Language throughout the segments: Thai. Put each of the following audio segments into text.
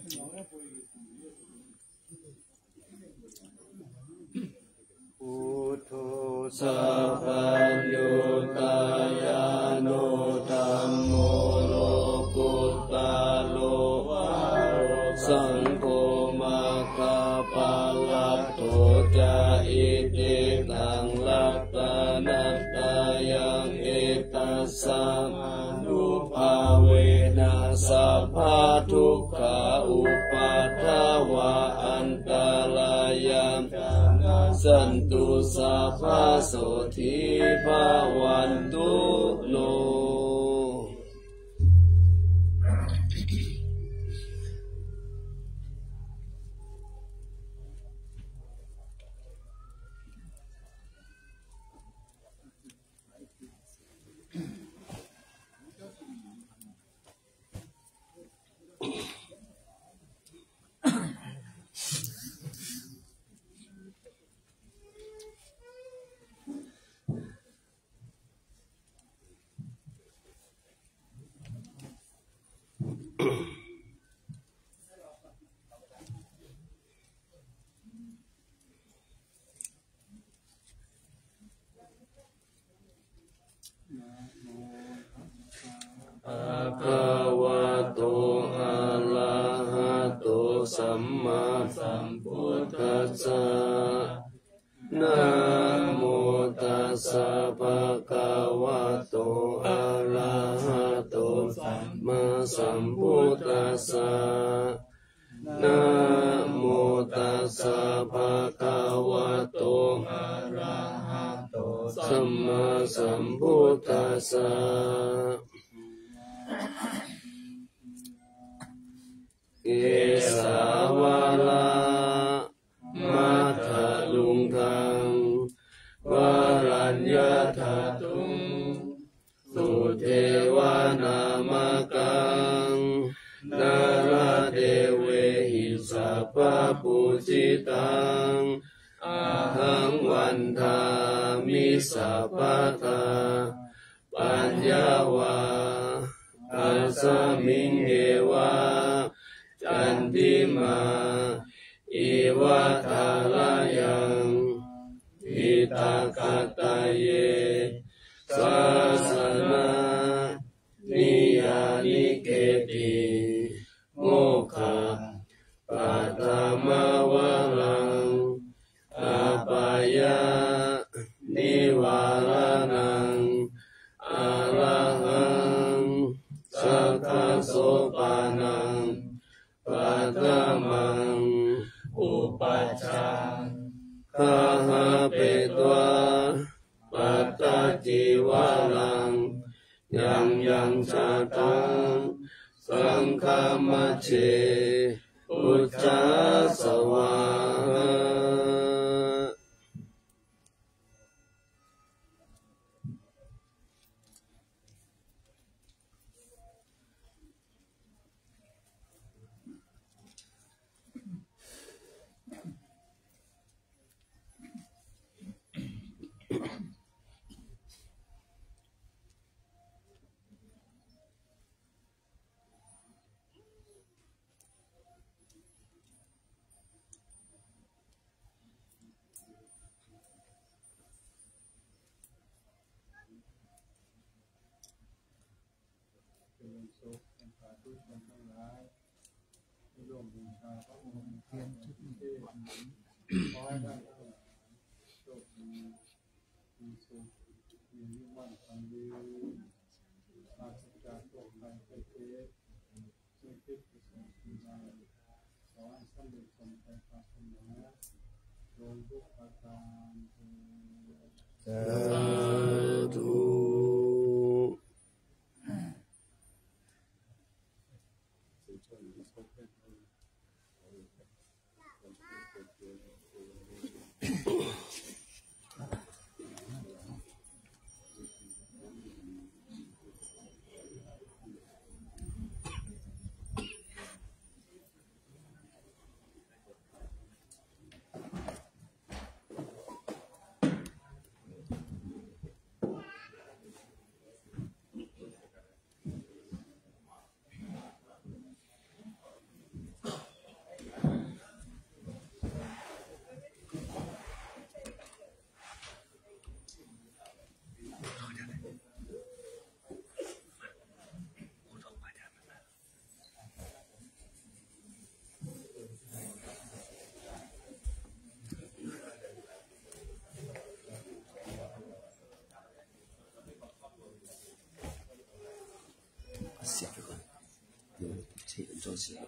พุทโธสัพพัญญูตายานุธัมโมโลกุตตะโลวะสังโฆมัคคะปะลัตโตจาอิติตังลัตตานัตตายังเอตัสสะนุภาเวนะสัพพะทุกขาอุปัฏฐวะอันตรายามสันตุสัพพะโสทิภาวันตุโนอะคะวะโตอะระหะโตสัมมาสัมพุทธัสสะนะโมตัสสะภะคะวะโตอะระหะโตสัมมาสัมพุทธัสสะนะโมตัสสะภะคะวะโตอะระหะโตสัมมาสัมพุทธัสสะเอสาวาลามัทธลุงคังวรัญญาถาตุงสุเทวานามกังนาราเทเวหิสัพพะปุจิตังอาหังวันทามิสัพพะทาปัญญาวาอาสมิงเอวาจันติมาอิวะทาลายังอิตาคตาเยสาสนานิยานิเกติโมฆะปัตตมวะลังอาปายะนิวารานังอะระหังสัพพะโสปานังปัตตมังอุปัชฌังคาหะเปตวะปัตตจิวาลังยังยังชาตังสังฆมัชเชอุจจาสวาสาธุ写这个有这个东西。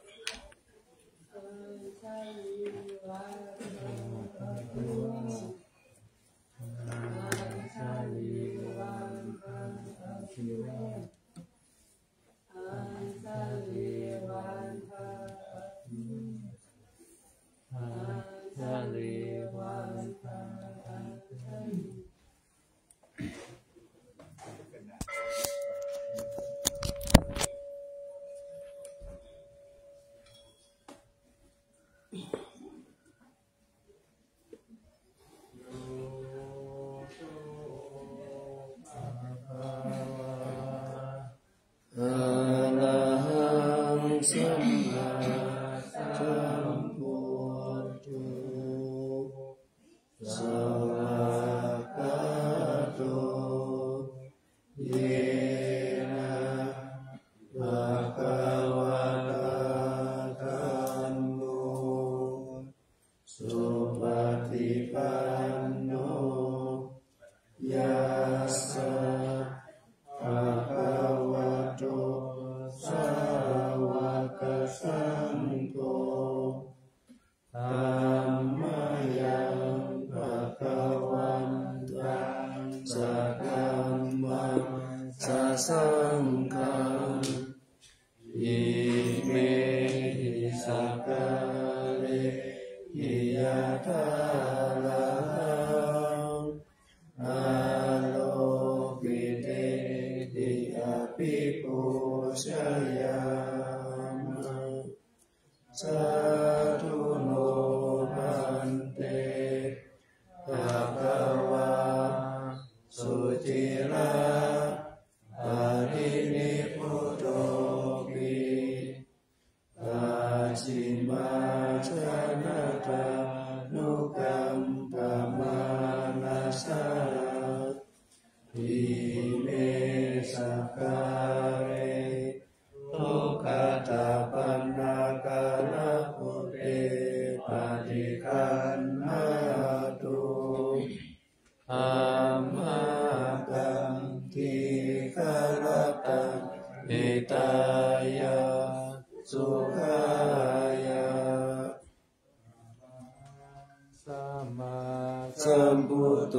สัมพุทโธ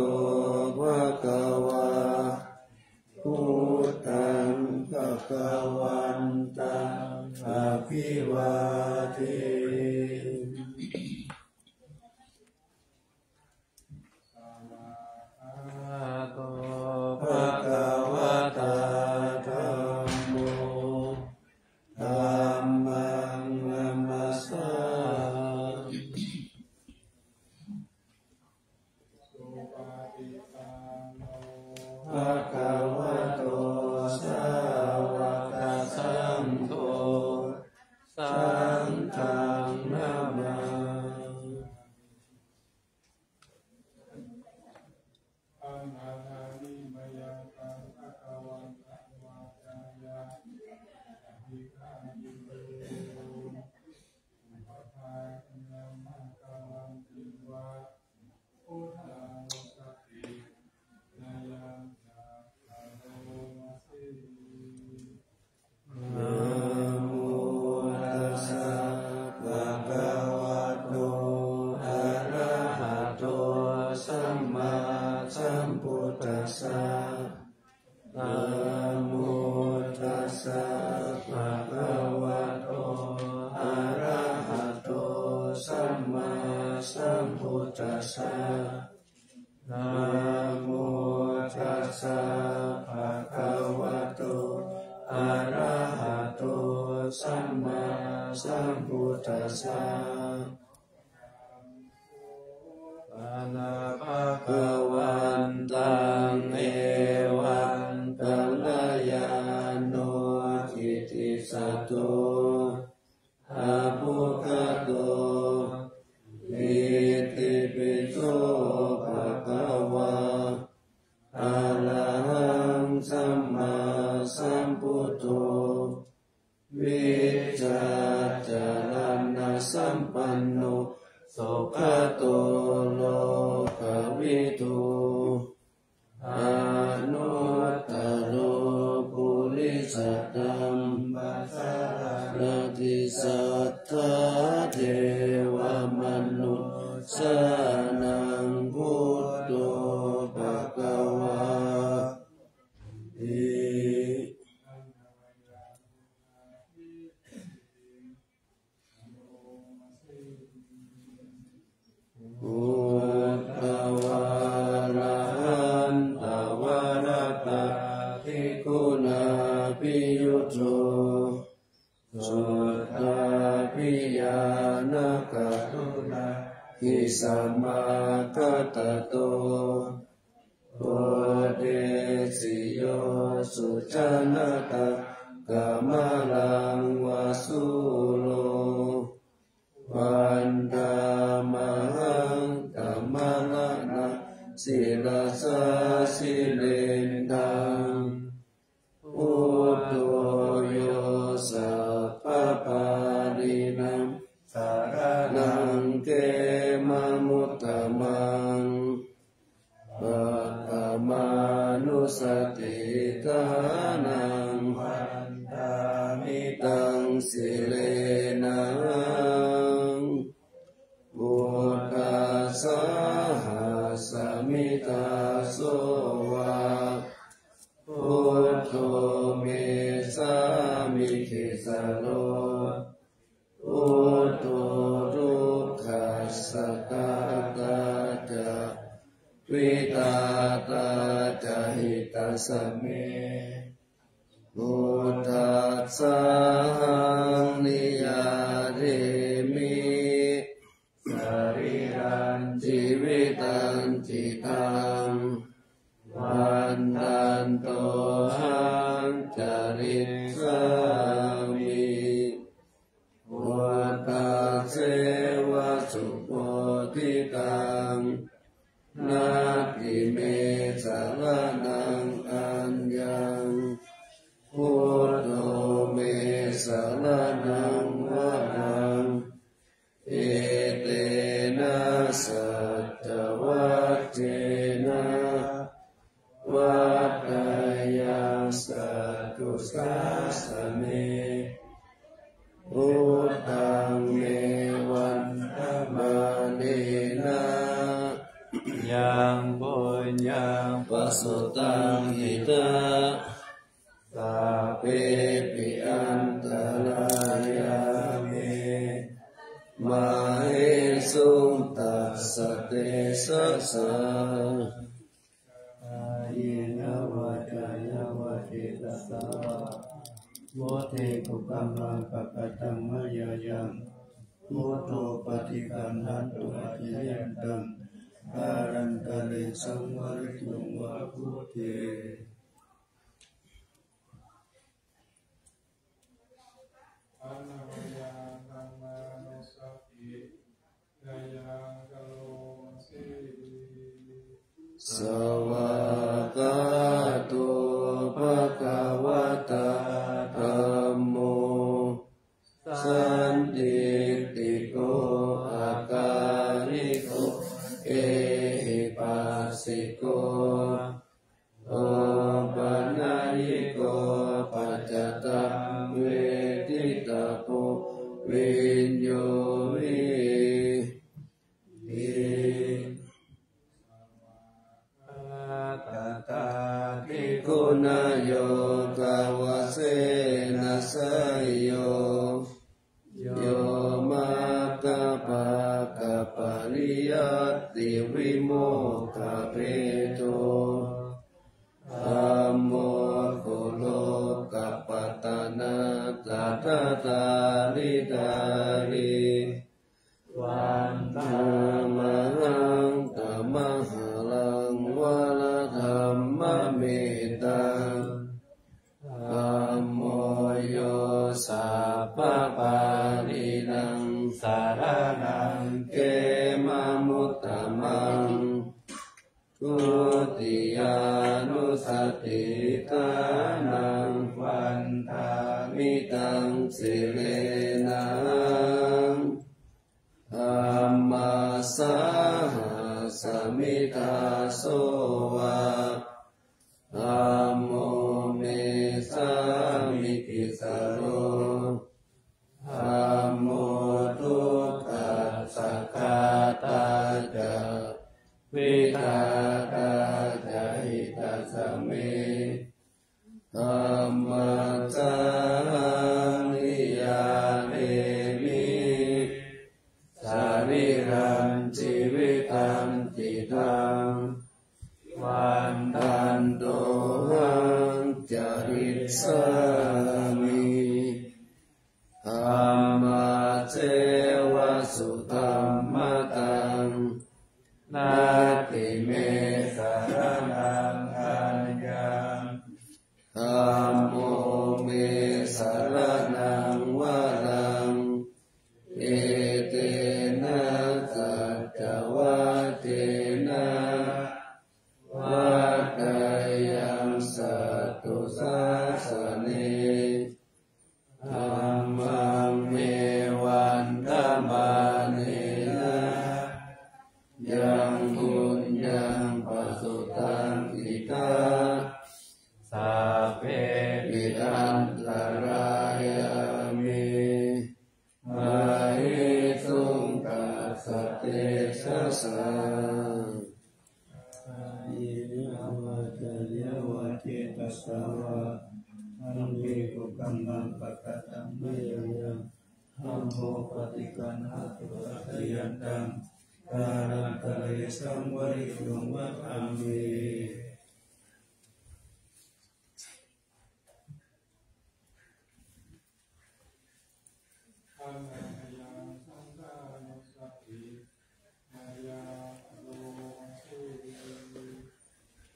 ภะคะวะพุทธังภะคะวันตังอะภิวาเทภะคะวะตาธัมโมธัมมังนัมมัสสาภะคะวะโตสาวกสังโฆสังฆังนะมาสัมพุทธัสสะอะนะภะคะวันตังเอวังกัลยาโนทิติสัตโตอะภุคโตอิติปิโสภะคะวะอะระหังสัมมาสัมพุทโธวิจาจารณสัมปันโนสุขโตโลกวิทูอนุตตโรปุริสธัมโม ติสัทธาเทวมนุสสานังพุทโธภควาติพุทธวาระหันตวรตะภิกขุนาภิยุโตสุตตาภิญาณกัตถุนาหิสัมมากัตโตโพธิสิโยสุจนะตะกัมมลังวาสุโลวันตามหังกัมมละนะศิลาสาสิเลนตังอุตโตโยสัพพปารินังสารนังเกมมุตตมังปัปปมานุสติทานังวันตามิตังสิเลนังบุตตาสหัสมิตาโสวะพุทโธเมสามิขิสโลพุทโธทุกขัสสะตาตาจะวิตาตาจะหิตาสเมพุทธัสสะหังนิยาเรมิสรีรันชีวิตันจิตังวันตันโตหังจาริสามิวัตตาเสวะสุโพธิตังนาทิเมสารนังอัญญังพุทโธเมสารนังวะรังเอเตนะสัจวัจเจนะวัฏฏายาสัตตุสัสสะเนพุทธังเมวันตมาเนนะยังปุญญังปัสสุตังหิตาสัพเพปิอันตรายาเมมาเหสุตัสสะเตสัสสะอายินะวะจายะวะเทตัสสะโมเทกุกัมมังปะกตังมะยายังโมโตปฏิกันนันตุอาทิยันตังอารันตะเลสังวริตุงวะพุทเทสวากาโตภะคะวะตาธัมโมสันติติโกอาการิโกเอหิปัสสิโกโอปัญญิโกปัจจตังเวทิตาโพวิญโยวิตาภิกขุนโยกาวเสนะสยโยโยมาคปะกะปะริยัตติวิโมกขเปโตธัมโมโคโลกัปปตานาสัทธาตาลิตาลิวันธรรมหังธัมมหัลังวะละธัมมะเมตังธัมโมโยสัพพปารินังสารนังเกมมุตตมังทุติยานุสติทานังวันทามิตังสิเลนังธัมมาสหัสมิทาโสวะธัมโมเมสามิกิสโรธั เจวสุธรรมตังนาติเมสารนังอัญญังธัมโมเมสารนังวรังเอเตนะสัจจวัตเตนะวัฏฏายังสัตตุสัสสเนธัมมังเมวันธรรมานินะยังบุญยังปัสสุตังอิตาสัพเพปิอันตรายามิมาหิสุงกัสสะเตชะสะยิอวัจยวัจเจตัสสะวะอันเกกุกัมมังปะกะตังเมยังธัมโมปฏิกันหะตุสัพยันตังกาลังกะเลสังวริโยมะอามิ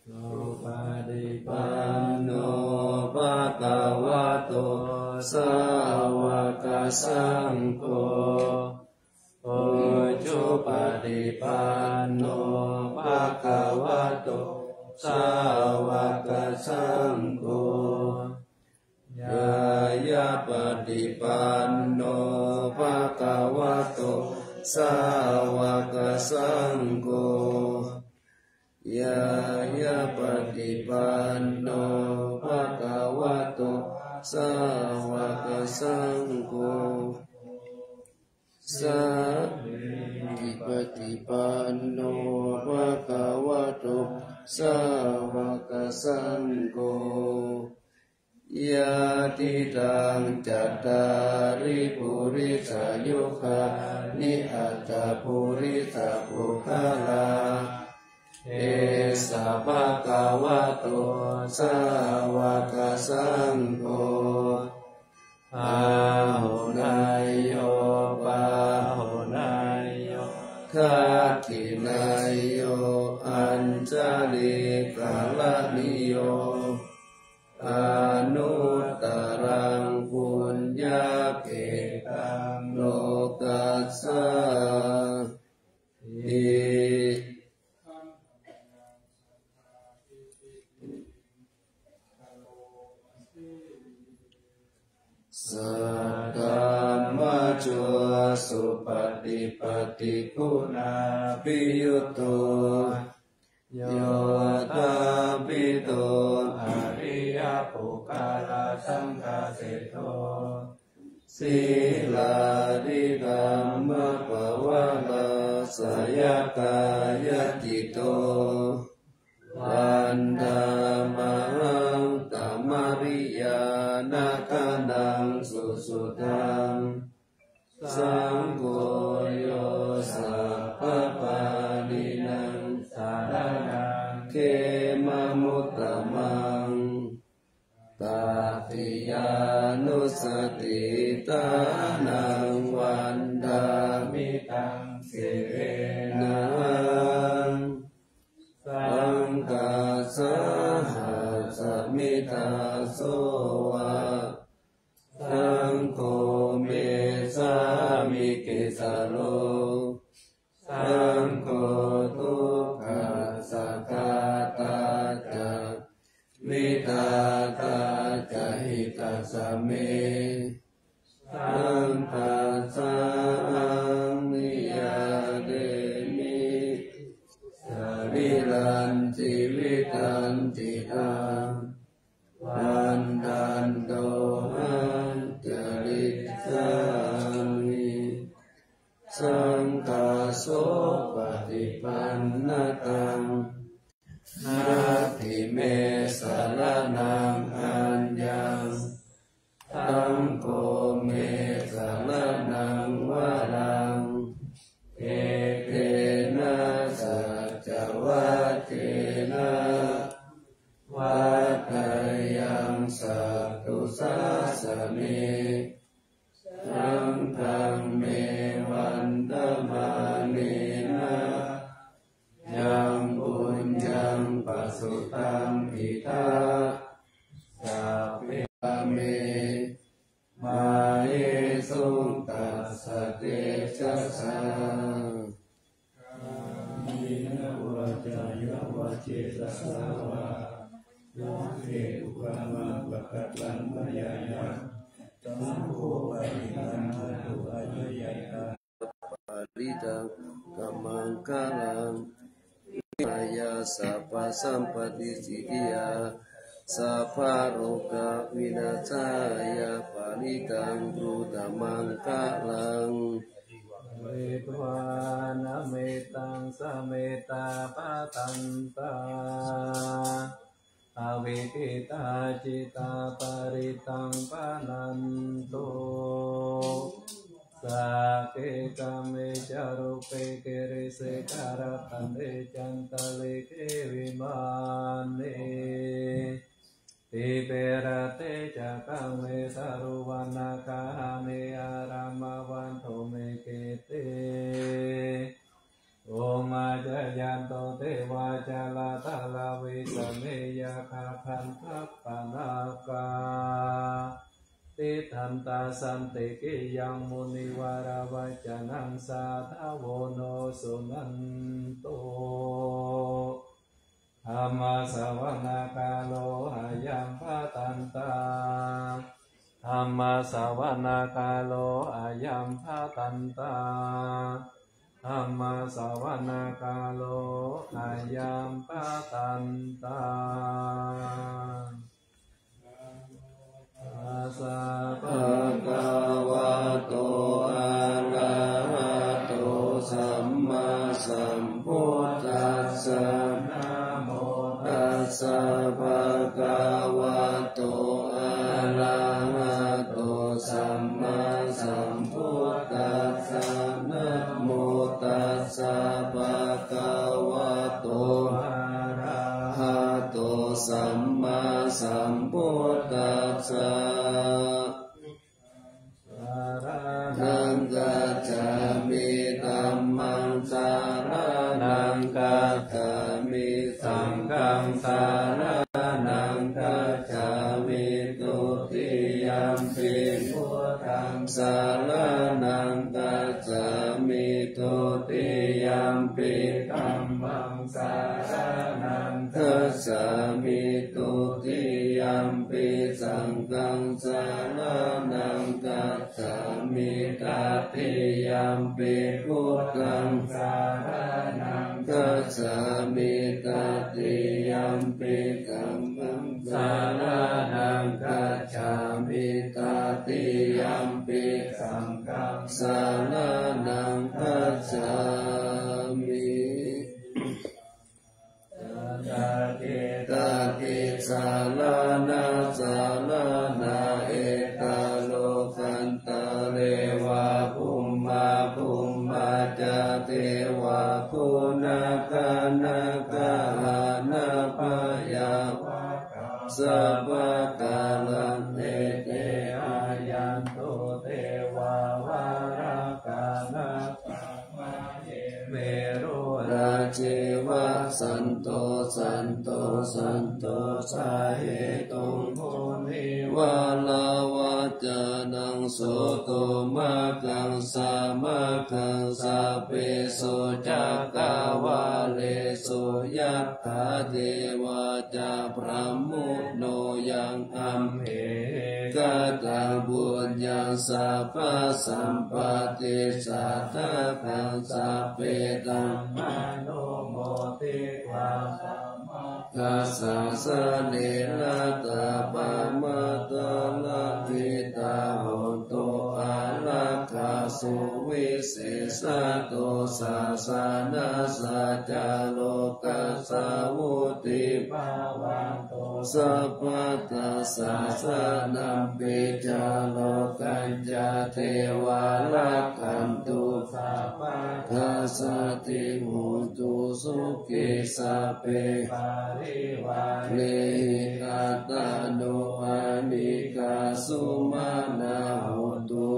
โลปาดิปันโนภะคะวะโตสาวกสังโฆโอจุปฏิปันโนภะคะวะโตสาวกสังโฆยายาปฏิปันโนภะคะวะโตสาวกสังโฆยายาปฏิปันโนภะคะวะโตสาวกสังโฆสัพพิปฏิปันโนภะคะวะโตสาวกสังโฆยะติตังจัตตาริปุริสายุคานิอัตตปุริสาภุคลาเอสะภะคะวะโตสาวกสังโฆอาหุนายโยปาหุนายโยทักขินายโยอัญจลิกาลนิโยอนุตตรังปุญญาเกตังโลกัสสะอิสัทธามัจจุสุปฏิปฏิคุณาภิยุตโตโยตาปิโตอริยปุคคลาสังฆเสโตศีลาดิธัมมปวาลาสยกายจิตโตวันธามังตมริยานาคานังสุสุตังสังโฆโยสัพพปานินังสารนังเขมมุตตมังตาติยานุสติตานังวันดามิตังสิเรนังสังฆาสหัสมิทาโสวะสังโฆเมสามิกิสโลสังโฆทุกขัสสะกาตาจะวิตาตาจะหิตาสเมสังฆาสามิยาเดมิสริลันติวิตันติตังวันตันโตหันจริตสามิสังฆาโสปฏิปันนตังนาทิเมสารนังอัญญังธัมโฆเมสารนังวรังเอเกนะสัจจวัตเตนะวัฏฏายังสัตตุสัสสเนสังฆังเม สเตจัสสะมีนวาจายาวาเจตสาวาโยเกอุปามาปะกัตตังมายายาสังโฆปะริคันธตุอายุยายาปาริตังกัมมังกาลังมายาสัพพสัมปติสิทธิยาสัพพะโรกะวินาศายาปาริตังพุทธมังกาลังเวทวานะเมตังสเมตตาปะตันตาอวิกิตาจิตาปริตังปะนันโตสักเกกะเมจารุเปเกเรเสการะตันเดจันตะเลเกวิมานเนติเประเตจักขังเมสารุวันาคาเมอารามาวันโทเมเกเตโอมาจยันโตเทวาจาลาตาลาวิสเมยาคาพันทัปปนากาติทันตาสันติกิยังมุนิวาราวัจนังสาทาวโนสุนันโตธรรมสวนาคาโลอายัมภตันตาธรรมสวนาคาโลอายัมภตันตาธรรมสวนาคาโลอายัมภตันตาสะภะคะวะโตอะระหะโตสัมมาสัมพุทธัสสะนะโมตัสสะภะคะวะโตอะระหะโตสัมมาสัมพุทธัสสะนะโมตัสสะภะคะวะโตอะระหะโตสัมมาสัมพุทธัสสะนังกัจฉามิธัมมังสารนังกัจฉามิสังฆังสารนังกัจฉามิตุติยัมปิพุทธังสารนังกัจฉามิตุติยัมปิธัมมังสารนังกัจฉามิตุติยัมปิสังฆังสารนังกัจฉามิตติยัมปิพุทธังสารนังกัจฉามิตติยัมปิธัมมังสารนังกัจฉามิตติยัมปิสังฆังสารนังกัจฉามิตติสารนาสารนาเอตโลกันตะเลวะภุมมาภุมมาจาเทวะคุณากานาคาหานาปายาวะสัพพะกาลังเอเตอายันโตเทวาวาราคานาปะมาเยเมรุราเจวะสันโตสันโตสันโตสาเหตุโมนิวาลาวาจานังโสโตมะกังสามากังสาเปโสจักกาวาเลโสยัตถาเทวาจาพระมุโนยังอัมเหกตังบุญยังสัพพสัมปติสัทธากังสัพเพตังมโนโมติวากาสาสะเนระตาปะมะตะละทิตาโหตุอาลักขาสุวิเศษโตสาสานาสัจจโลกัสสาวุติภาวันโตสัพพะตัสสะสะนัมปิจาโลกัญจเทวาลักขันตุสัพพะทัสสะติมุตุสุขิสัพเพปาริวาเลกาตาโนอานิกาสุมานาโหตุ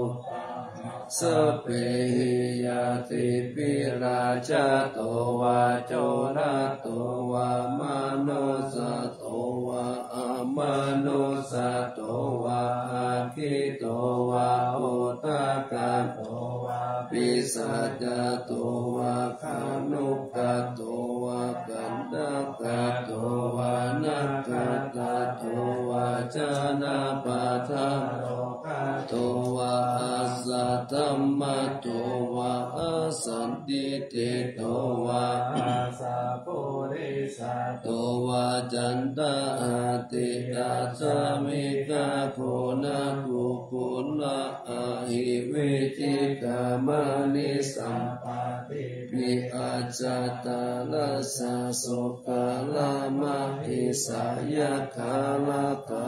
สเปหิยติปิราชโตวาโจระโตวามโนสโตวาอามโนสโตวาอาคิโตวาโอตกะโตวาปิสัจจโตวาคานุกะโตวากันดกะโตวานักกะโตวาจานาปะทะโตวาอาสัตตัมมะโตวาอาสันติเตโตวาอาสาปุริสัตโตวาจันตาติตาสมิกาโพนะกุกุลอาหิวิจิกามนิสัมปะติปิอาจตาลสะโสกาลามะหิสายะคาลาตา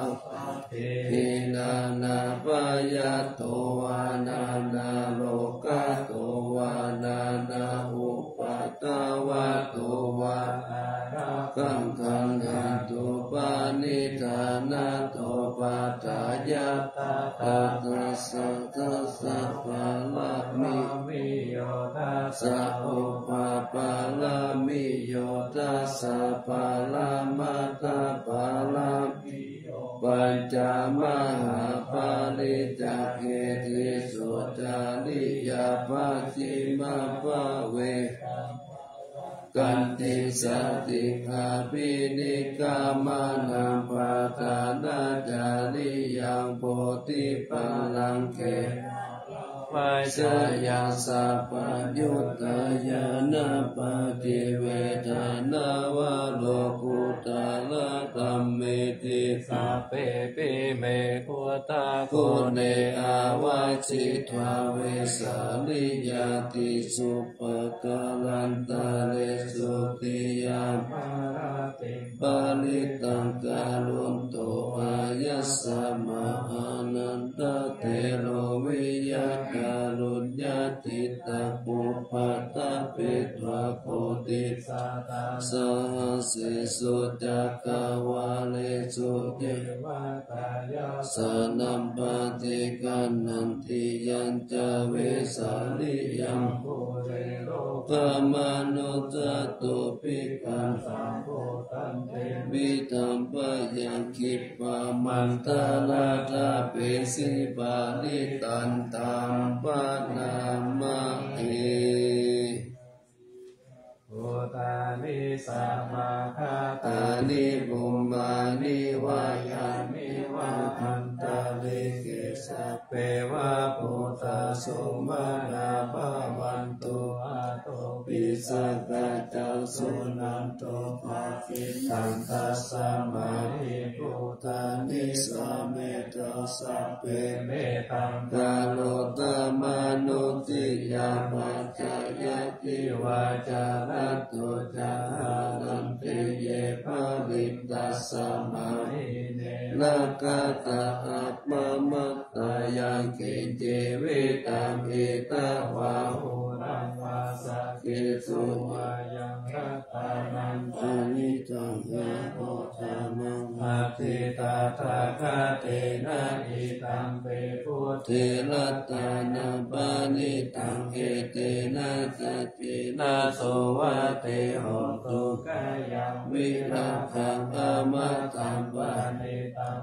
หินานาปายาโตวานานาโลกาโตวานานาอุปาตาวะโตวากังขังหันตุปานิธานาโตปัฏฐายาตาตัสสะทัสสะปะละมิโยทัสสะอุปาปะละมิโยทัสสะปะละมัตตะปะละมิโยปัญจมหาปาริจจเกติสุจาริยาปัจฉิมาภเวกันติสัตติคาปินิกามานังปะทานาจาริยังโพธิปัลลังเกปัจจยาสัพพยุตตายานาปฏิเวทนาวะโลกุตละธัมเมติสัพเพปิเมกุตากุเนอาวาชิตวาเวสาลิยาติสุปกาลันตาเลสุติยามปาลิตังกาลุนโตอายัสสะมหานันตเตโรวิยกาลุญญาติตาปุปัตตะปิตวะโคติสัตตะสหัสสิสุจักขวาเลสุเทวตายาสนัมปฏิกันนันติยัญจเวสาลิยังปุเรโลกามนุจตุปิกันสัมโพธันเตวิธัมปยังคิปะมันตาลาตาเปสิปาลิตันตัมปะนามะเออุตานิสัมมาคาตานิบุมมานิวายามิวะอันตาลิเกสะเปวะปุตตะสุมาณาภาวันตุอาโตปิสักกะจังสุนันโตภาคิตันตัสสะมาหิปุตตานิสัมเมตสัพเพเมตังกาโลตมนุติยาปัจจายติวาจารัตตุจารันติเยภาลิตัสสะมาหิเนนะกะตะอัปมะมัตตายังกินเจวิตังเอตวะหุรังวาสักขิสุวายังรัตานังปานิจังยะโอทามังอาทิตาทาคาเตนะอิตังเปพุทธิรัตานังปานิตังเอเตนะสัจจินาโสวะเตโหตุกายังวิรังคังอมตัมปานิตัง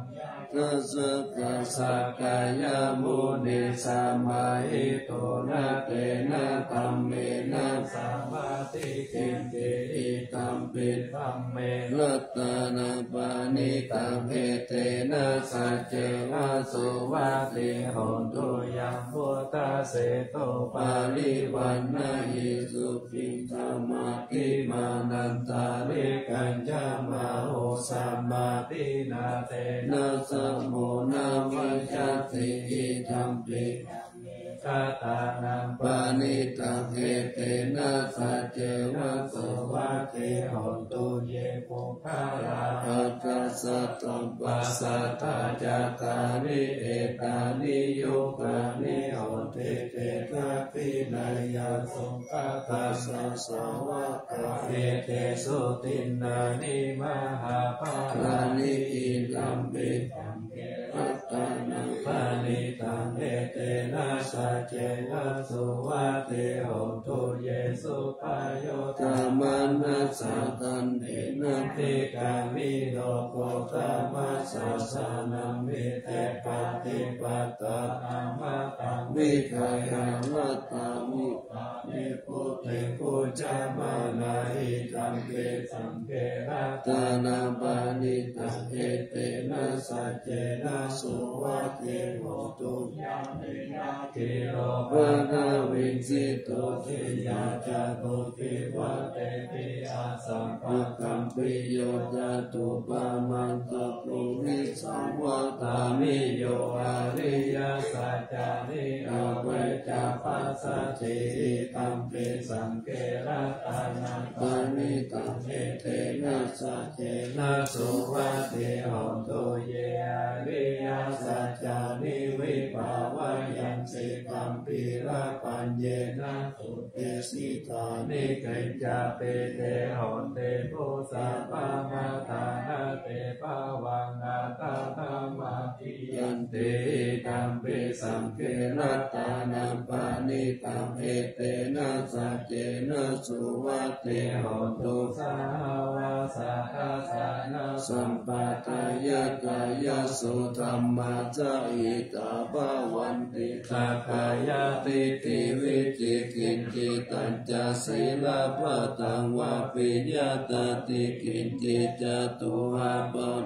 ทัสสะกัสสะกายมุนิสัมมาหิโตนะเตนะธัมเมนะสัมมาติกินติอิตัมปิธัมเมรัตนะปานิตังเอเตนะสัจเจนะสุวัติโหตุยังพุทธเสโตปาลิวันนะหิสุขิธรรมกิมานันตาลิกัญจมาโหสัมมาตินาเตนะสัมโมนาวิจัตติอิธัมปิคาตานังปานิตังเอเตนะสัจเจนะโสวัติโหตุเยปุคาลาภัสสะสัตตัมปัสสัทธาจาตาริเอตานิโยกานิโหติเตทัพพินายาสุขตัสสะสวะกะเอเตสุตินนานิมหาภาลานิอิตัมปิตัมเกรัตตังปานิตังเอเตนะส สัจเจนะสุวัตติโหตุเยสุปโยธรรมัสสะสัตตันตินัตถิกามิโนโคตมัสสะสานัมมิเตปฏิปัตตาธัมมะตังวิกายานัตตามินิพุทธิพุจจามานาหิตัมเปสัมเพระตานาปานิตังเอเตนะสัจเจนะสุวัตติโหตุยามินาทิโรภะคะวินสิตุทิยาจาตุทิวัตเตปิอาสัมภคัมปิโยจาตุปามันตปุริสังวตามิโยอาริยสัจจานิอาเวจาปัสสติตัมปิสังเกระตานังปานิตังเอเตนะสัจเจนะสุวัตติโหตุเยอาริยสัจจานิวิภาวะยันติตัมปิระปัญเยนะสุเตสิตานิกัจจเปเตโหติปุสัพพะมาตานาเตภาวังอาตาธรรมาทิยันติตัมปิสังเกระตานังปานิตังเอเตนะสัจเจนะสุวัตติโหตุสาวาสาทัสสะนะสัมปะทายะกายสุธัมมาจาอิตาภาวันติสักกายติติวิจิกินจิตัญจศีลปะตังวะปิยตติกินจิจตุหะปัจ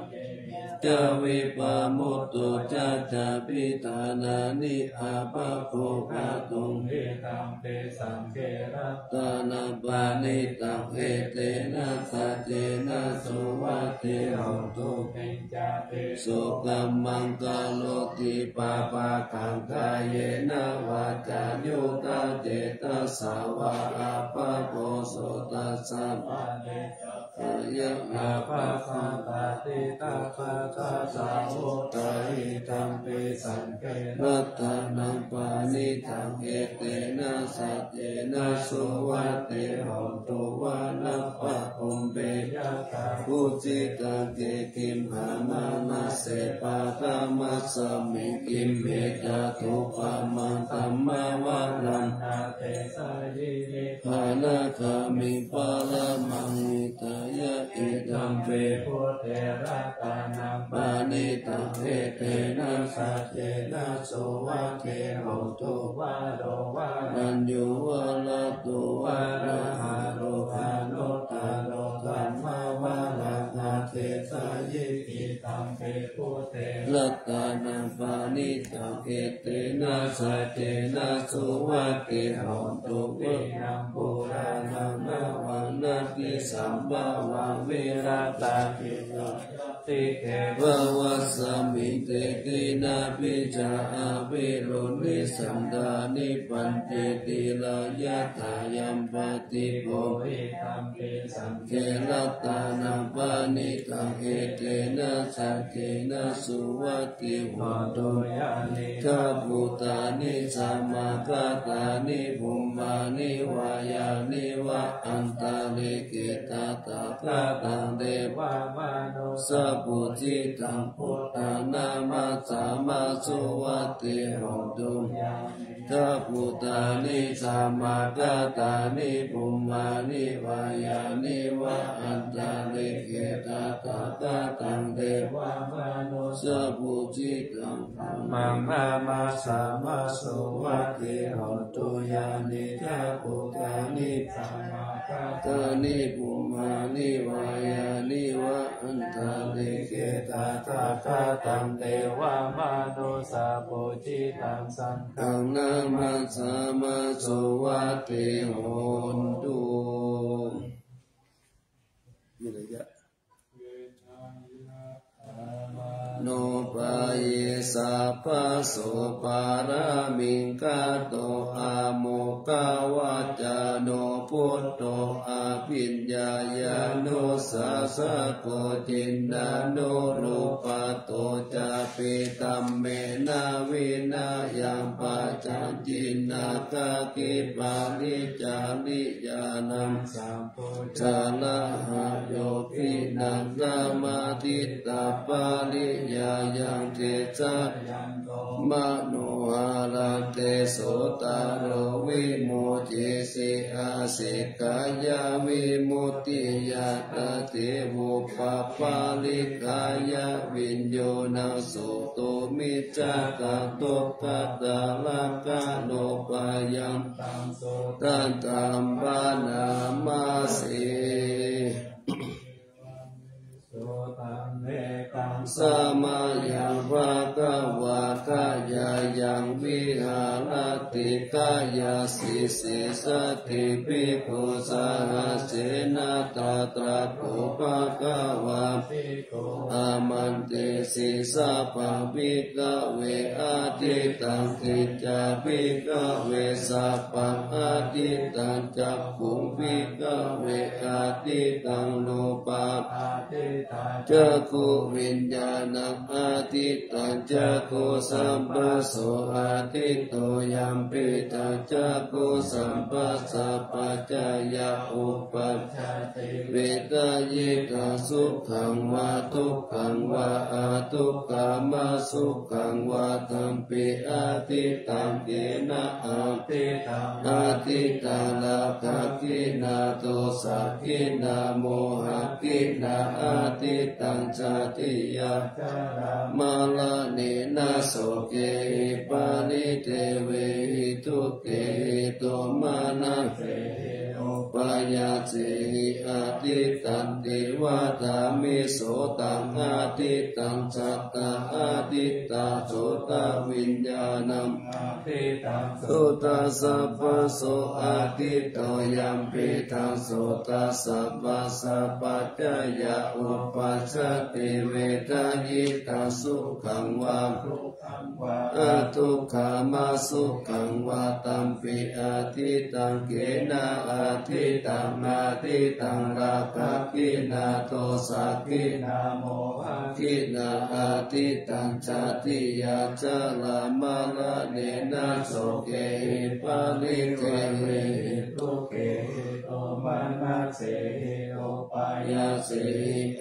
จวิปมุตตุจัจจปิตานานิอาภะโภคตุงหิตัมเปสังเกระตานาปานิตังเอเตนะสัจเจนะสุวัตติโหตุปิญจเปสุกัมมังกาโลติปาปะกังกายเยนะวาจายุตาเจตสาวะอาภะโพโสตัสสะปะเดยะอาภะสัมปติตาภะตาสาวุตาหิตัมปิสังเกรัตนังปานิตังเอเตนะสัจเจนะสุวัตติโหตุวานัปปะอุมเบยะตาภูจิตังเกกิมหามานาเสปะตามัสสมิกิมเมจาตุปามันตัมมาวะรันอาเตสายินิภานาคามิปะละมังนิตายะอิตัมเปพุทเทระตานังปานิตังเอเตนะสัจเจนะสุวัตติโหตุวะโรวะรัญญูวะละตุวะระหะโรหะโนตาโรธัมมาวะรังอาเทสายิกิตัมเปพุทเทระตานังปานิตังเอเตนะสัจเจนะสุวัตติโหตุวินัมปุรานังนาวันนาติสัมภวะวิราตาคิโยติเกวะวัสสมิเตตินาปิจาอาภิรุนิสันดานิปันเจติลายะถายัมปติโภหิตัมปิสังเกรัตตานังปานิตังเอเตนะสัจเจนะสุวัตติโหตุยานิทัพพุตานิสัมมาคาตานิภูมานิวายานิวะอันตาลิกิตาตาคาตังเดวามโนสัพพุจิตังพุทธานามาสามาสุวัตติโหตุทัพพุตานิสัมมาคาตานิภูมานิวายานิวะอันตาลิกิตาตาคาตังเดวามโนสัพพุจิตังมังนามาสามาสุวัตติโหตุยานิทัพพุตานิสัมมาคาตานิภูมานิวายานิวะอันตาลิกิตาตาคาตังเดวามโนสัพพุจิตังสังฆังนามาสามาสุวัตติโหตุวิริยะโนปายสัพพะโสปารามิงกาโตอาโมกาวาจาโนพุทโตอาภิญญายาโนสัสสะโกจินดาโนรูปโตจาปิตัมเมนาวินายังปัจจันจินาคาคิปาลิจาริยานังสัมพุทธาละหะโยปินังนามาติตาปาลิยายังเทจายังโต มโนหารันเตโสตโรวิโมจิสิอาสิกายาวิมุตติยาตติวุปปาลิกายาวิญโยนาสุตุมิจักตุปะตะละกะโนปายังตันตัมปานามาสิสัมมายังภะคะวะกายายังวิหารติกายาสิสิสติภิกขุสหเสนาตตระโภภะคะวะอามันเตสิสัพพะภิกขเวอาทิตังกิจจาภิกขเวสัพพะอาทิตังจักขุงภิกขเวอาทิตังโลปะจักขุวิญญาณังอาทิตังจักขุสัมปัสโสอาทิตโตยัมปิตังจักขุสัมปัสสะปัจจายะอุปัฏฐัตติเวทายกะสุขังวะทุกขังวะอาทุกขามาสุขังวะตัมปิอาทิตังเกนะอาทิตังลาภกินาโตสักขินาโมหะกินาอาทิตังจติยามาลาเนนะโสเกปาลิเตเวหิทุเกโตมานะเสปายาเจหิอาทิตังเทวตามิโสตังอาทิตังจัตตาอาทิตาโสตวิญญาณังโสตสัพพโสอาทิตโตยัมปิทังโสตสัพพสัพปัจจายะอุปัชฌติเวทายตังสุขังวะอาทุกขามาสุขังวะตัมปิอาทิตังเกนะอาทิตังอาทิตังราคะกินาโทสักขินาโมหะกินาอาทิตังจติยาจาลามาลาเนนะโสเกปาลิเกเวทุเกโตมานะเสโอปายาเส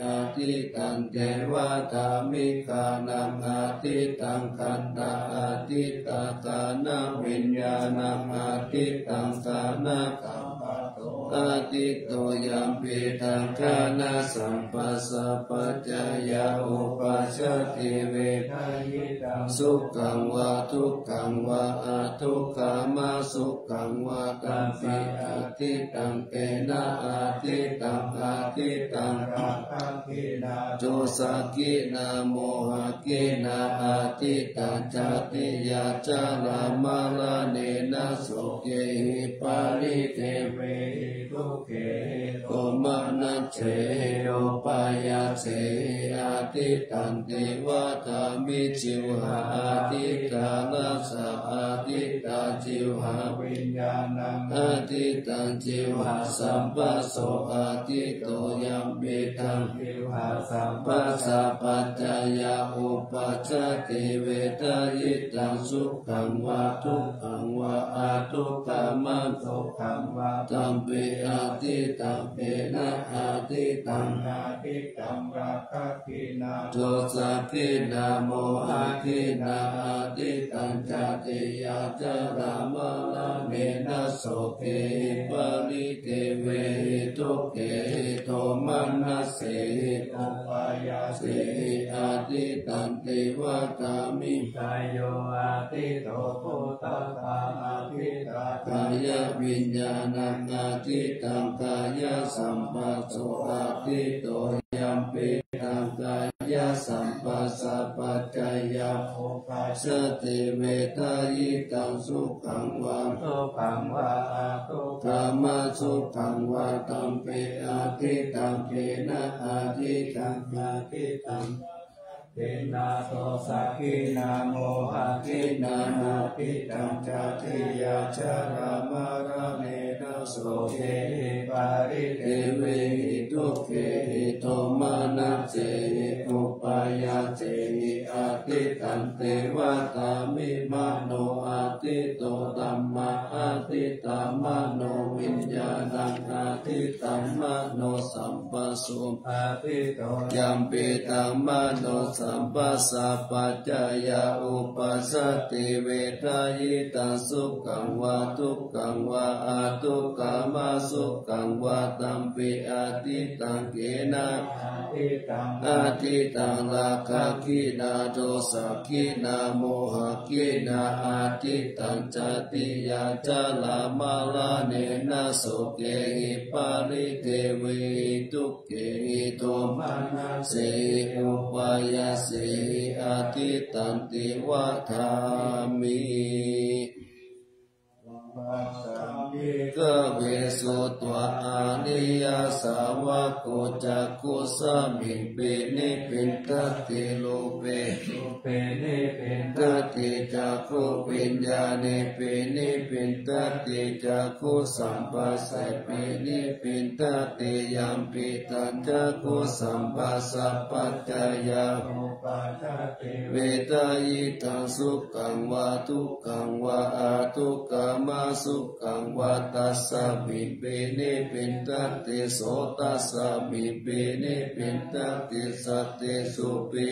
อาทิตังเทวตามิกานังอาทิตังคันตาอาทิตาตานาวิญญาณังอาทิตังตานาคัมปะโตอาทิตโตยัมปิตังคานาสัมปัสสะปัจจายะอุปัชฌติเวทายตังสุขังวะทุกขังวะอาทุกขามาสุขังวะตัมปิอาทิตังเกนะอาทิตังอาทิตังราคะกินาโจสักขินาโมหะกินาอาทิตังจติยาจาลามาลาเนนะโสเกหิปาลิเทเวทุเกโตมานะเชโอปายาเสอาทิตังเทวตามิจิวหาอาทิตานาสะอาทิตาจิวหาวิญญาณังอาทิตังจิวหาสัมปัสโสอาทิตโตยัมปิตังจิวหาสัมปัสสะปัจจายะอุปัชฌติเวทายตังสุขังวะทุกขังวะอาทุกขามาสุขังวะตัมปิอาทิตังเปนะอาทิตังอาทิตังราคะกินาโทสักขินาโมหะกินาอาทิตังจติยาจารามาลาเนนะโสเกปาลิเกเวทุเกโตมานะเสโอปายาเสอาทิตังเทวตามิกายโยอาทิโตปุตตะอาทิตากายวิญญาณังอาทิตังกายสัมปัสโสอาทิโตยัมปิตังกายสัมปัสสะปัจจายะโอปัสสติเวทายตังสุขังวะทุกขังวะอาทุกขามาสุขังวะตัมปิอาทิตังเกนะอาทิตังอาทิตังเกนะโตสักขินาโมหะกินาอาทิตังจติยาจารามาระเนนะโสเกปาริเทเวหิทุเกโตมานะเจอุปายาเจอาทิตังเทวตามิมโนอาทิโตธัมมาอาทิ ทิตัมมโนวิญญาณังอาทิตัมมโนสัมปสุอาทิโตยัมปิตัมมโนสัมปัสสะปัจจายาอุปัสสติเวทายตังสุขังวาทุกขังวาอาทุกขามาสุขังวาตัมปิอาทิตังเกนะอาทิตังราคะกินาโทสะกินาโมหะกินาอาทิตังจติยาจาลามาลาเนนะโสเกหิปาริเทวิทุกเกหิโทมานะเสอุปายาเสอาทิตันติวัฏามิกเวสุตัวอานิยาสาวะโกจักขุสมิงเปนิปินตติโลเปนิปินตติจักขุวิญญาณิเปนิปินตติจักขุสัมปัสสะเปนิปินตติยัมปิตันจักขุสัมปัสสะปัจจายาเวทายตังสุขังวาทุกขังวาอาทุกขามาสุขังวาตัสสะมิเปนิปินตติโสตัสสะมิเปนิปินตติสัตติสุปิ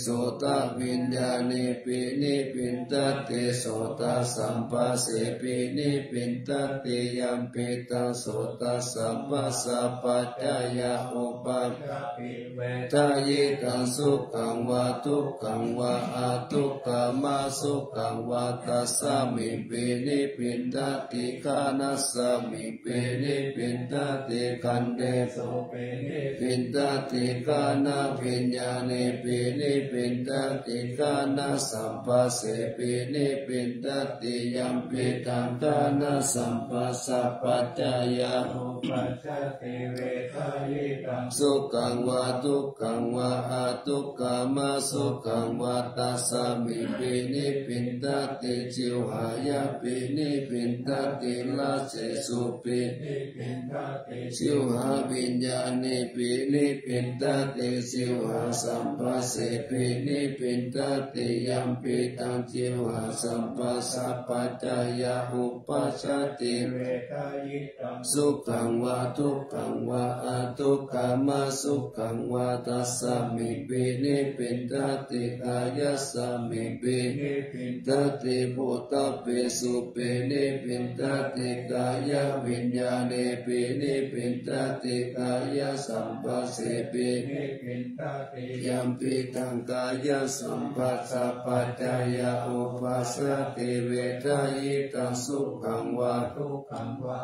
โสตวิญญาณิปินิปินตติโสตสัมปัสสิปินิปินตติยัมปิตังโสตสัมปัสสะปัจจายาอุปัฏฐิเวทายตังสุขังวาทุกขังวาอาทุกขามาสุขังวาตัสสะมิเปนิปินตติคานัสสะมิเปนิปินตติคันเดโสเปนิปินตติคานาวิญญาณิเปนิปินตติคานาสัมปัสสิเปนิปินตติยัมปิตังคานาสัมปัสสะปัจจายาอุปัชฌติเวทายตังสุขังวาทุกขังวาอาทุกขามาสุขังวาตัสสะมิเปนิปินตติจิวหายาเปนิปินตติลาเสสุเปนิปินตติจิวหาวิญญาณิเปนิปินตติจิวหาสัมปัสสิเปนิปินตติยัมปิตังจิวหาสัมปัสสะปัจจายาอุปัชฌติเวทายตังสุขังวาทุกขังวาอาทุกขามาสุขังวาตัสสะมิเปนิปินตติกายสสะมิเปนิปินตติปุตตะเปสุเปนิปินตติกายวิญญาณิเปนิปินตติกายสัมปัสสิเปนิปินตติยัมปิตังกายสัมปัสสะปัจจายาอุปัสสติเวทายตังสุขังวาทุกขังวา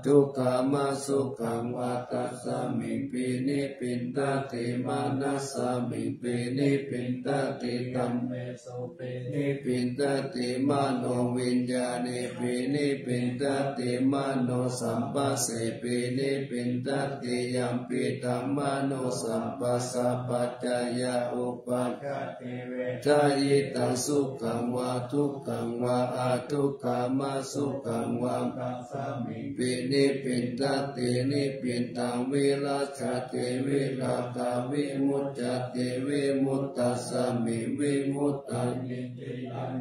ทุกขามาสุขังวาตัสสะมิเปนิปินตติมานัสสะมิเปนิปินตติตัมเมโสเปนิปินตติมโนวิญญาณิเปนิปินตติมโนสัมปัสสิเปนิปินตติยัมปิตัมมโนสัมปัสสะปัจจายาอุปัฏฐิเวทายตังสุขังวาทุกขังวาอาทุกขามาสุขังวาตัสสะมิเปนิปินตตินิปินตังวิราชติวิราคาวิมุตติวิมุตตัสสะมิวิมุตตัง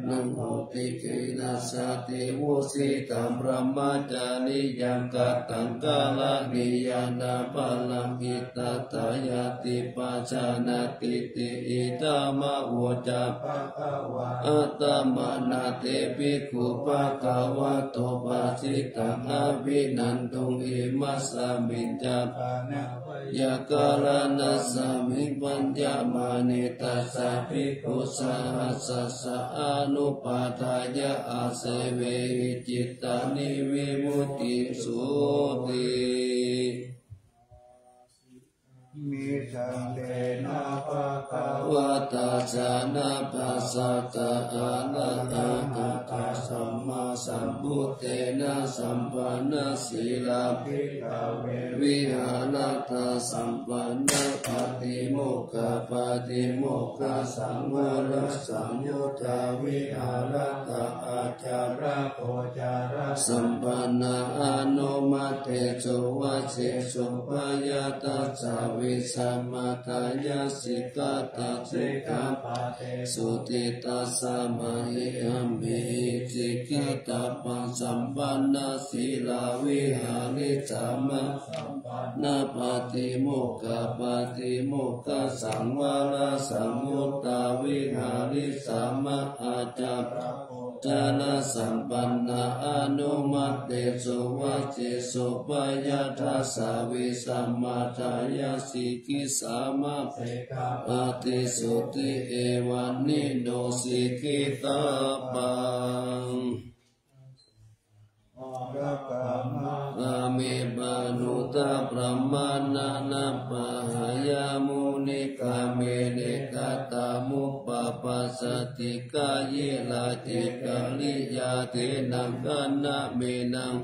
นังโหติเกนะสติวุสิตัมพระมัจจานิยังกัตตังกาลนิยานาปะลังหิตตายาติปัจจานาติติอิตามะโวจะภะคะวะอัตตมนาเตปิกุภะคะวะโตปัสสิตังอภินันตุอิมัสสมิจจปะนะยะกาลนัสสมิปัญญมานิตัสสะภิกขุสหัสสะอนุปาทายะอาเสเวจิตตานิวิมุตติสุติมิสังเตนะภะคะวะตาสะนะภัสสะตะอะระหะตะสัมมาสัมพุทเทนะสัมปันนะสีลาภิกขเววิหารตสัมปันนะปฏิโมกขปฏิโมกขสังวรสังยุตตาวิหารตอาจาระโพจาระสัมปันนะอนุมัตเตโจวัชเชสุปายาตัสสะวิสัมมาทายาสิกาตาสิก กาปะเตสุติตัสสะมะหิอัมมิสิกขิตาปังสัมปันนาสีลาวิหาริสามะนาปฏิโมกขปฏิโมกขสังวรสัมมุตตาวิหาริสามะอาจาจานะสัมปันนาอนุมัตเตสุวัจเจสุปยาทัสสะวิสัมมาทายาสิกิสามะปฏิสุติเอวันนิโนสิกิตาปังอาเมบานุตาปรมาณานาปะหายามุนิกาเมเนกาตามุปปะปัสสติกาเยลาเจกาลิยาเทนังกันนะเมนัง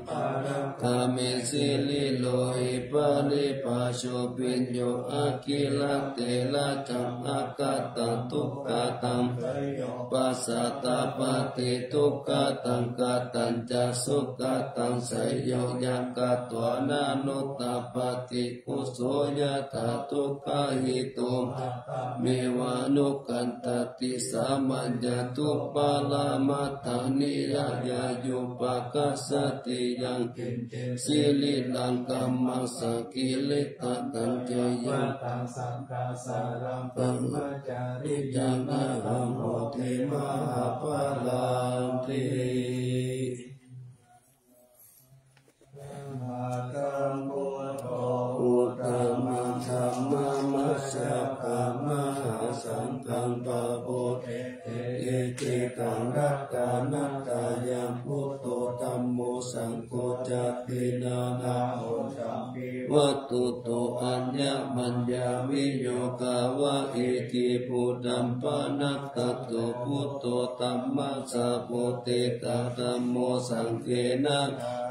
กาเมสิลิโลหิปะลิปัสโชปิญโยอากิลัตเตละจังอากาตังทุกขตังปัสสัตตาปฏิทุกขตังกตัญจสุขตังสยโยยังกัตวานานุตตปฏิกุโสยถาทุกขหิตุเมวานุกันตติสามัญญตุปาลามัตตานิยายายุปกัสสติยังสิลิลังกัมมังสกิลิตตังเจยังตังสังฆาสารังปัมมจาริจังนะหังโหติมหาปาลังติอุตตมังธัมมังมัสสะกามหาสังฆังปะโพเทเยจิตังรัตตานัตตายังพุทโธธัมโมสังโฆจัตตินานาโหจัมปิวัตตุโตอัญญมัญญาวิโยกาวะเอกิพุทธัมปนัตตโตพุทโธธัมมัสสะโพเตตะธัมโมสังเฆนะ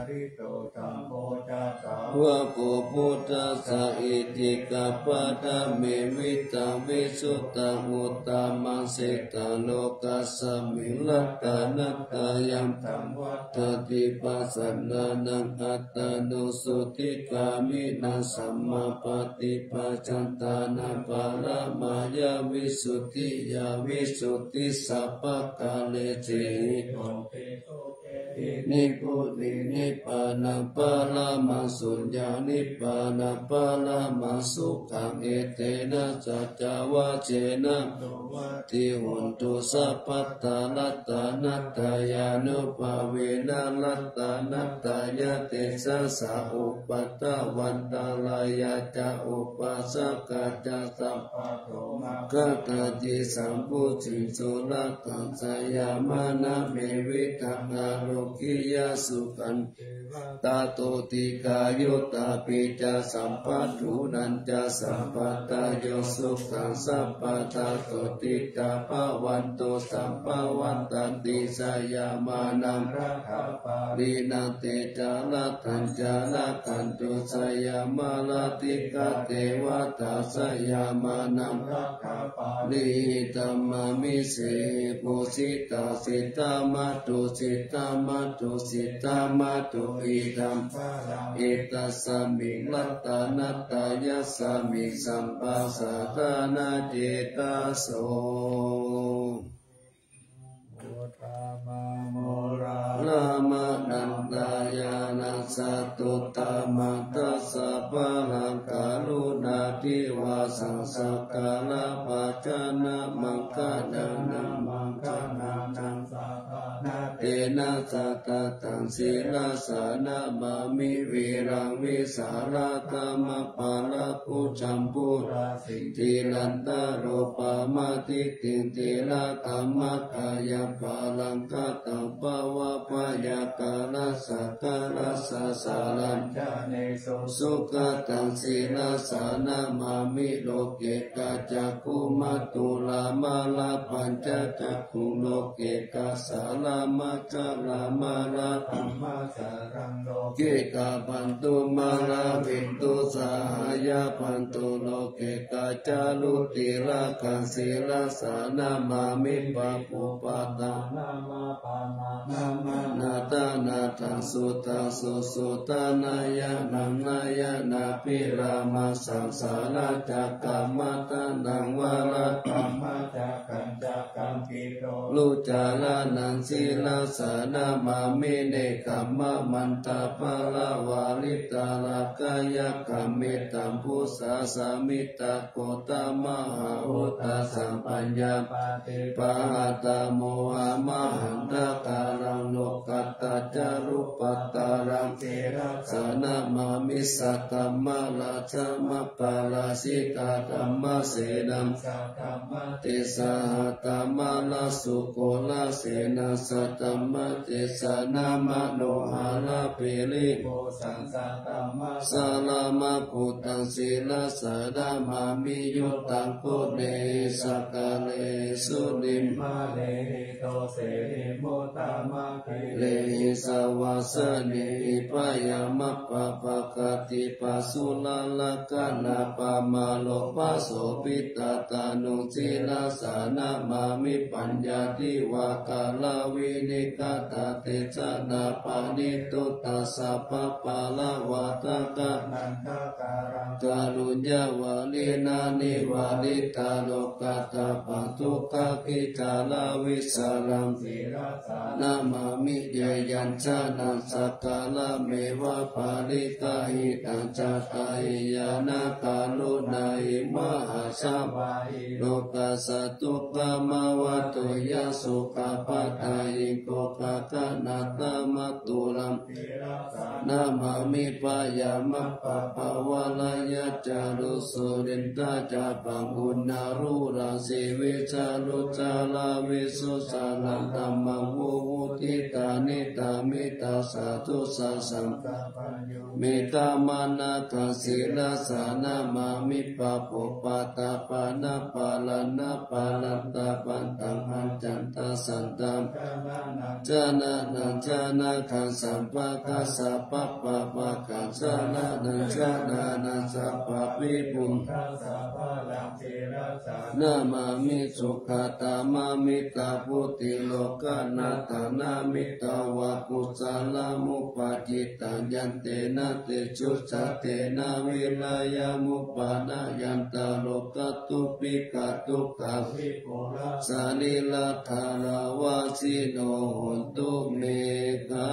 ริโตธัมโมจัตตาวะโพพุทธัสสะอิติกาปะทะเมวิตังวิสุตตังอุตตมังสิตาโลกัสสมิลัตตานัตตายังธัมวัตติปัสสนานังอัตตานุสุติกามินังสัมมาปฏิปัจจันตานาปาระมายาวิสุทธิยาวิสุทธิสัพพะกาเลเจนิพุตินิพพานังปะละมังสุญญานิพพานังปะละมังสุขังเอเตนะสัจจวะเจนะติหุนตุสัพพตาลัตตานัตตายานุภาเวนะลัตตานัตตายะเตสะสะอุปัตตวันตาลายะจะอุปัสสะกะจะสัพพะโตมะกะตะจิสัมพุจิสุรัตตังสยามะนะเมวิตังอาโลกิยาสุขันตาโตติกายุตตาปิจาสัมปัตถุนันจาสัมปัตตาโยสุขังสัพพะตาโตติกาภวันโตสัมภวันตันติสยามานังรักขปาลีนังเตจาลตัญจาลตันตุสยามาลติกาเทวตาสยามานังรักขปาลีธัมมามิเสปุสิตาสิตามาตุสิตามาตุสิตามาตุอิธัมอิตัสสมิลัตตานัตตายะสมิสัมปัสสะทานาเจตาโสลามะนันตายานัสสตุตามัตตัสสะปะหังกาลุนาทิวาสังสักกาลปัจจนะมังคะนานังมังคะนานังสัพพะนาเตนะสัตตตังศีลสานะมามิวิรังวิสาระธรรมปาละกุจัมปุราสิทิลันตโรปามาติติติละธรรมกายปาลังกตังปวะปยากาลสัตตะรัสสะสารัญจเนสุขตังศีลสานะมามิโลเกกะจักขุมัตตุลามาลาปัญจจักขุโลเกกะสาลามาจาลามาลาธัมมาสารังโล กิกาปันตุมาลาวินตุสาหายาปันตุโลเกกาจารุติราคันศีลสานามามิปะปุปะตานามาปานานามานาตานาทังสุตังสุสุตานายานังนายานาปิรามาสังสาราจักกัมมัตนังวาระกัมมัจักกังจักกัมปิโตลุจาลานังศีลสานามามิเนกัมมะมันตาภลาวาลิตาลากายกัมมิตัมพุสาสามิตาโกตามหาอุตตสัมปัญญาปาติปะหะตาโมหะมหันตาการังโลกัตตาจารุปัตตารังเทระสานามามิสัตตมะลาชมะปาลาสิกาธัมมะเสนังสัตตมะติสาหตมะลาสุโกลาเสนาสัตตมะติสานามะโนหาลาปิลิโกสังสัตตมะสาลามะกุตังศีลสาดามามิยุตตังโคเนสักกะเลสุนิมมาเลหิโตเสหิโมตามะคิเลหิสวาสเนหิปายามะปะปะกติปัสสุลาลกะนาปะมาโลปัสโสปิตาตานุศีลสานามามิปัญญาติวากาลาวินิกาตเตชะนาปานิตุตัสสะปะปะละวะตะกะนันทะการังกาลุญญาวาลินานิวาลิตาโลกัตตะปันทุกขกิจาลาวิสารังสีราสานามามิเยยัญชานังสักกาลเมวะปาลิตาหิตังจตายยานากาลุนาหิมหาชาวาหิโลกัสสตุกามาวะตุยะสุขปัตตาหิโกภะคะนาตมะตุลัมนามามิปายามะปะภาวะลายะจารุสุรินตาจาปังกุณารุราสิวิจารุจาลาวิสุสานันตัมมังวุวุติตานิตามิตาสาธุสัสสังฆปัญโยเมตตามานะทัสสิลสานามามิปะปุปะตาปานะปาลานะปาลันตาปันตังหันจันตาสันตัมจานะนังจานะขันสัมปะกัสสะปะปะปะกัสสะนะนังจานะนังสัพพะวิปุงนามามิสุขตามามิตาพุติโลกานาตานามิตาวะปุสาลามุปาจิตัญญันเตนะเตจุสัตเตนะวิลายามุปานายันตาโลกัตตุปิกาตุกาวิโกระสาลิลาธาราวาสิโนโหตุเมกา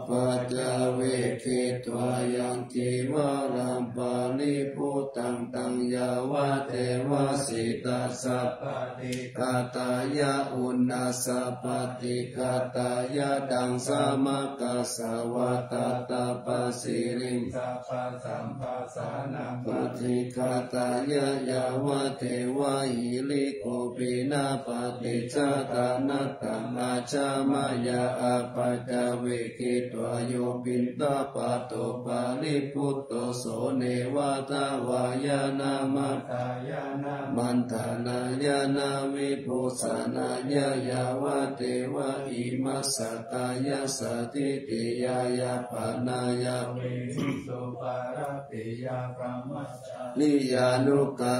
ปัจจเวคิตวายังจิวารัมปาลิพุตังตังยาวะเทวะสิตาสัพพติกาตายะอุณนาสัพพติกาตายะดังสามกัสสวะตาตาปสิริงสัพพสัมภาสานังปฏิกาตายะยาวะเทวะหิริโกปินาปฏิจจตานัตตังอาชามายาอาปัจจเวคิตวโยปินตาปะโตปาลิพุตโตโสเนวะตาวายานามัตตายานามันธานายานาวิปุสานายายาวะเทวะอิมัสสตายาสติติยายาปานายาเวสุปารติยาพรหมจาริยานุกา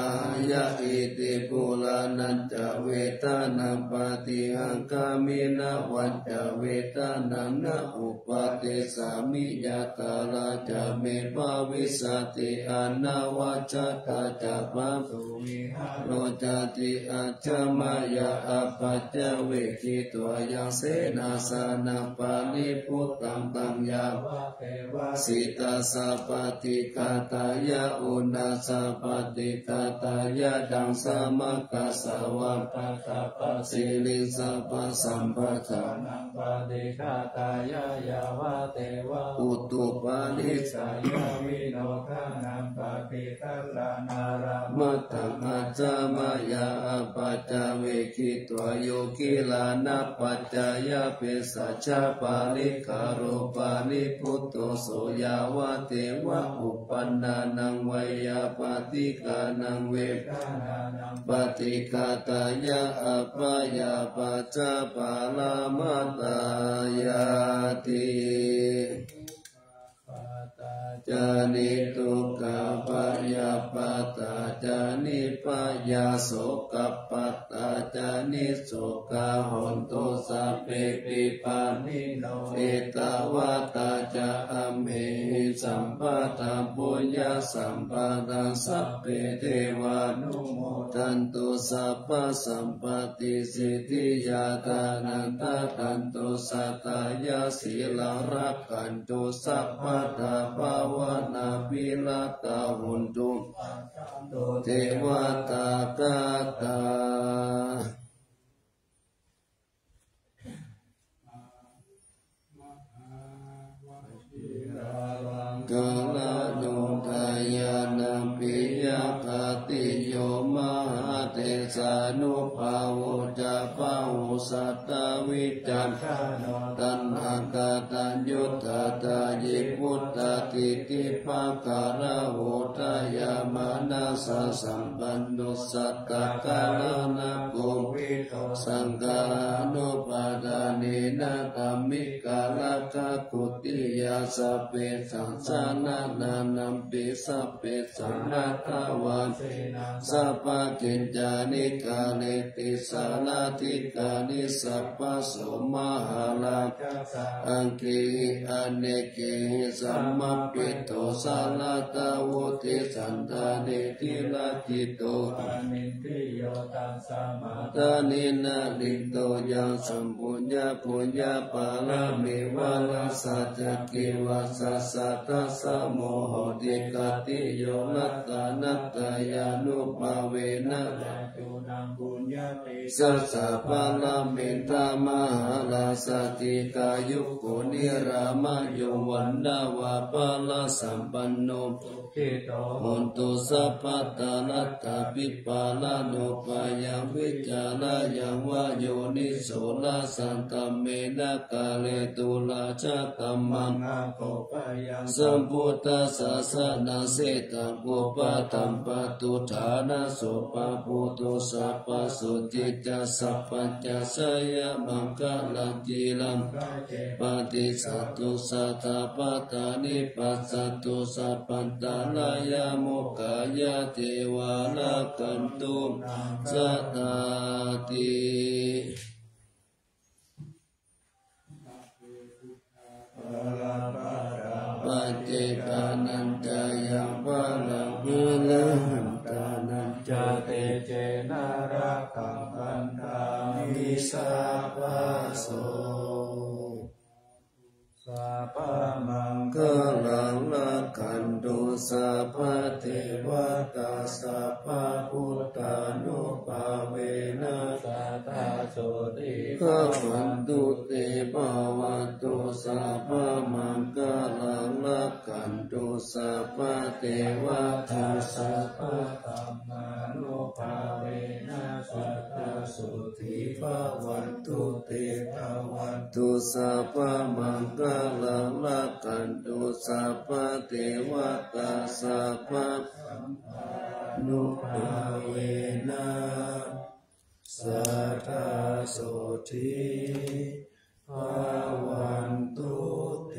ยะอิติปุลานันจเวทานังปฏิหังกามินะวันจเวทานังนะอุปติสามิยาตาลาจาเมภาวิสติอนาวัจตาจาปะสุวิหารโรจติอาจามายาอปัจจเวคิตวยังเสนาสานาปาลิพุตตังตังยาวะเทวะสิตาสัพพติกาตายะอุณาสัพพติกาตายะดังสามกัสสวะตาตาปสิลิสัพพสัมปทานังปฏิกาตายะยาวะเทวะอุตุปาลิสายาวิโนทานังปฏิ กัลลานารามัตตังอาจามายาปัจจเวคิตวโยกิลานะปัจจายาเปสัจจปาลิกาโรปาลิพุตโตโสยาวะเทวะอุปันนานังวัยาปฏิกานังเวปปฏิกาตายะอัปปายาปัจจปาลามัตตายาติจานิทุกขปยาปัตตาจานิปยาโสกปัตตาจานิโสกาหนตุสัพเพปิปานิโนเอตาวาตาจาอัมเหสัมปะทาปุญญาสัมปะทาสัพเพเทวานุโมทันตุสัพพสัมปติสิทธิยาตานันตตันตุสัตตายาศีลรักขันตุสัพพทาภาวนาปิลตาหุนตุเทวตากาตากาลโนทายานาปิยาคติโยมหาเทสานุภาวุจาภาวุสัตตวิจันตัณหากาตัญยุตตายิพุตตติติภาการะโหทายามานาสสัมปันโนสัตตกาลนาโกวิโตสังฆานุปาทานินาธรรมิกาลกะกุติยาสเปสังสานานานัมปิสัพเพสัมนาทวันสัพพกิญจานิกาเลติสานาทิกานิสัพพโสมหาลาอังคีอเนกิสัมมปิโตสาลาตาวุติสันตานิทิลาจิโตอานิติโยตัสสะมาตานินาลิโตยังสัมปุญญาปุญญาปาลามิวาลาสัจกิวัสสะตัสสะโมโหติกติโยนัตตานัตตายานุภาเวนะตุนังปุญญาติสัสสะปาลามินทามหาลาสติกายุกุนิรามโยวันดาวะปาลาสัมปันโนทิโตมนตุสัพพตานัตตาปิปาลานุปายังวิจาลายังวะโยนิโสลาสันตเมนะกาเลตุลาชะตัมมังโกปยังสัมพุทธัสสะสะนาเสตังอุปตัมปตุฐานะโสปะปุตุสัพพสุจิตาสัพพัญญาสยมังคะลังจีลังปฏิสัตตุสัตตาปตานิปัสสัตตุสัพพันตาลายามุขายาเทวาลากันตุสัตตาติปัจเจกานันจายังวะลังวิลหันตานันจาเตเจนารักขังคันธามิสัพพโสสัพพมังคลังละขันตุสัพพเทวตาสัพพพุทธานุภาเวนะสัทธาโสติภวันตุเตภวันตุสัพพมังคลังละขันตุสัพพเทวตาสัพพธัมมานุภาเวนะสัทธาโสติภวันตุเตภวันตุสัพพมังคลังละขันตุสัพพเทวตาสัพพนุภาเวนะสัทธาโสติภวันตุเต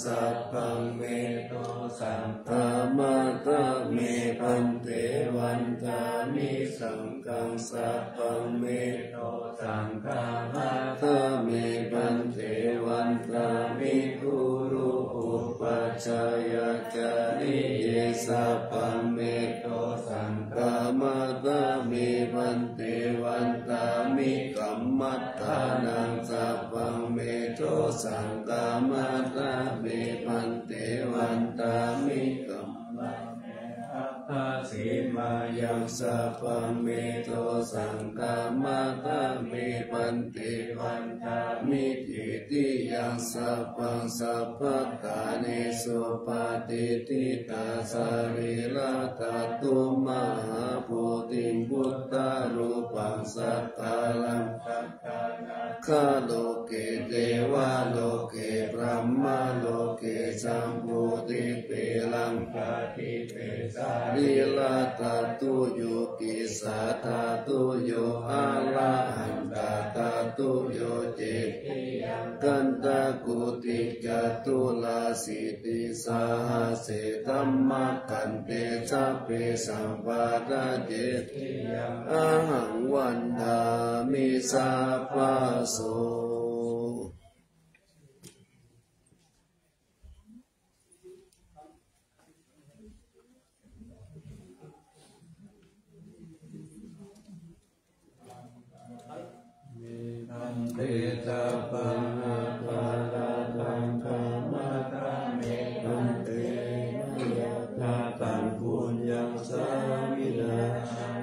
สัพพังเมโตสังฆามาตะเมพันเตวันตามิสังฆังสัพพังเมโตสังฆามาตะเมพันเตวันตามิกุรุอุปัชฌายจาริเยสัพพังเมโตสังฆามาตะเมพันเตวันตามิกัมมัฏฐานังสัพพังเมโตสังฆามาตะเมพันเตวันตามิกัมมัฏฐานังสีมายังสัพพังเมโตสังฆามาตะเมพันเตวันตามิทิติยังสัพพังสัพพตาเนสุปฏิทิตาสริลตตุมหาโพธิพุทธารูปังสัตตาลังข้าโลเกเทวาโลเกพรหมโลเกสัมพุติเปลังปฏิเปสาลิลตตุโยกิสัตตตุโยอาลาหันตตตุโยเจติยังกันตะกุติจตุลาสิติสาหาเสตัมมะกันเตสัพเพสัมปาทาเจติยังอะหังวันทามิสัพพะโสเตจะปังอาภาราตังธรรมะตะเมตันเตนะยะตาตังปุญญังสามินา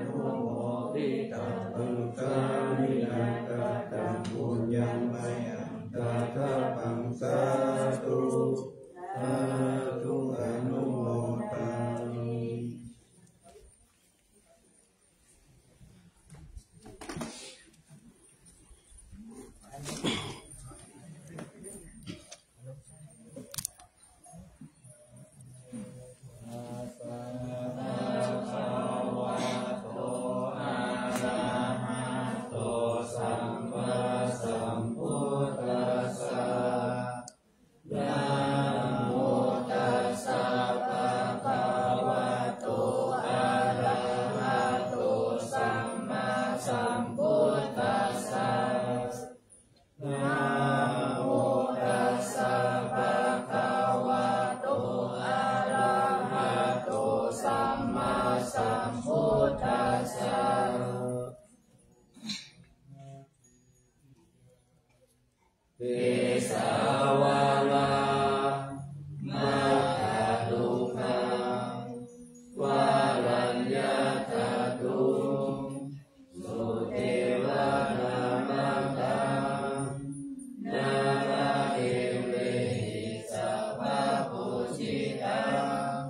นุโมทิตังตุสามินาตาตังปุญญังมะยังตาตาปังสาธุสาธุอนุโมทามิเอสาวาลามาตาลุคังวารัญญาตาตุสุเทวานามังคังนาราเอเวหิสัพพะปุจิตัง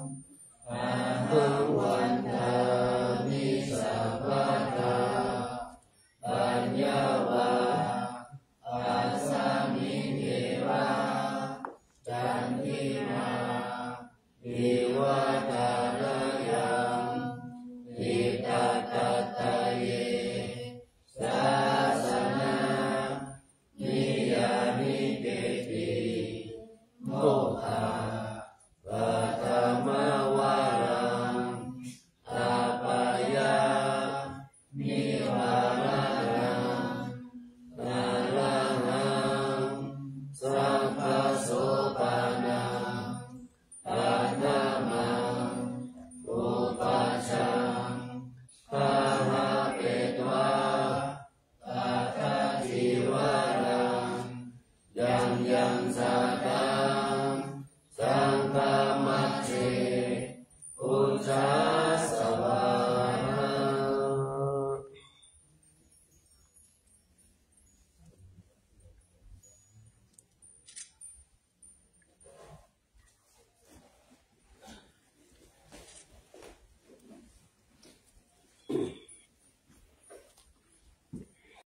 อาหังวันทามิสัพพะทาปัญญาวาจันทิมาวิวัตารยังอิตตะตะเยสาสนานิยามิเตติโมหะ